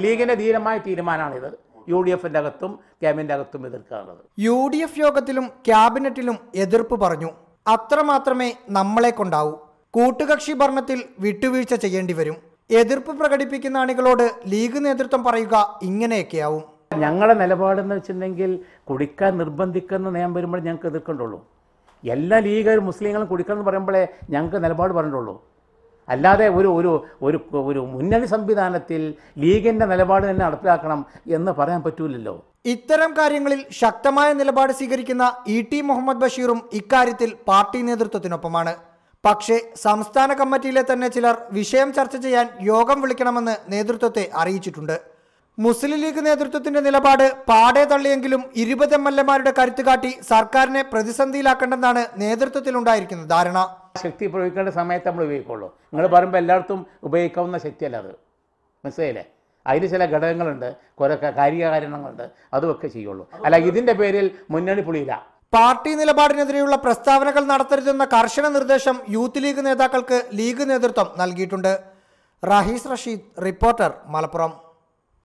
ലീഗിന്റെ ധീരമായ തീരുമാനമാണിത്. UDF-ന്റെ അകത്തും ക്യാബിനറ്റ് അകത്തും എതിർക്കാറുള്ളത്. UDF യോഗത്തിലും ക്യാബിനറ്റിലും എതിർപ്പ് പറഞ്ഞു. അത്രമാത്രമേ നമ്മളെ കൊണ്ടാവൂ. കൂട്ടുകക്ഷി ഭരണത്തിൽ വിട്ടുവീഴ്ച ചെയ്യേണ്ടി വരും. എതിർപ്പ് പ്രകടിപ്പിക്കുന്ന അണികളോട് ലീഗ് നേതൃത്വം പറയുക ഇങ്ങനെയൊക്കെയാവും. ഞങ്ങളുടെ നിലപാടെന്ന് വെച്ചിട്ടുണ്ടെങ്കിൽ കുടിക്കാൻ നിർബന്ധിക്കുന്ന നിയമം വരുമ്പോൾ ഞങ്ങൾക്ക് എതിർക്കണ്ടുള്ളൂ. എല്ലാ ലീഗുകാരും മുസ്ലിങ്ങളും കുടിക്കണം എന്ന് പറയുമ്പോഴേ ഞങ്ങൾക്ക് നിലപാട് പറഞ്ഞിട്ടുള്ളൂ. അല്ലാതെ ഒരു ഒരു ഒരു ഒരു മുന്നണി സംവിധാനത്തിൽ ലീഗിൻ്റെ നിലപാട് തന്നെ നടപ്പിലാക്കണം എന്ന് പറയാൻ പറ്റൂലല്ലോ. ഇത്തരം കാര്യങ്ങളിൽ ശക്തമായ നിലപാട് സ്വീകരിക്കുന്ന ET മുഹമ്മദ് ബഷീറും ഇക്കാര്യത്തിൽ പാർട്ടി നേതൃത്വത്തിനൊപ്പമാണ്. പക്ഷേ സംസ്ഥാന കമ്മിറ്റിയിലെ തന്നെ ചിലർ വിഷയം ചർച്ച ചെയ്യാൻ യോഗം വിളിക്കണമെന്ന് നേതൃത്വത്തെ അറിയിച്ചിട്ടുണ്ട്. മുസ്ലിം ലീഗ് നേതൃത്വത്തിന്റെ നിലപാട് പാടെ തള്ളിയെങ്കിലും 20 MLA-മാരുടെ കരുത്ത് കാട്ടി സർക്കാരിനെ പ്രതിസന്ധിയിലാക്കേണ്ടെന്നാണ് നേതൃത്വത്തിലുണ്ടായിരിക്കുന്ന ധാരണ. ശക്തി പ്രയോഗിക്കേണ്ട സമയത്ത് നമ്മൾ ഉപയോഗിക്കുള്ളൂ. നിങ്ങൾ പറയുമ്പോൾ എല്ലായിടത്തും ഉപയോഗിക്കാവുന്ന ശക്തിയല്ല അത്, മനസ്സിലായില്ലേ? അതിന് ചില ഘടകങ്ങളുണ്ട്, കുറെ കാര്യകാരണങ്ങളുണ്ട്, അതുമൊക്കെ ചെയ്യുള്ളൂ. അല്ല ഇതിൻ്റെ പേരിൽ മുന്നണി പുളിയില്ല. പാർട്ടി നിലപാടിനെതിരെയുള്ള പ്രസ്താവനകൾ നടത്തരുതെന്ന കർശന നിർദ്ദേശം യൂത്ത് ലീഗ് നേതാക്കൾക്ക് ലീഗ് നേതൃത്വം നൽകിയിട്ടുണ്ട്. റഹീസ് റഷീദ്, റിപ്പോർട്ടർ, മലപ്പുറം.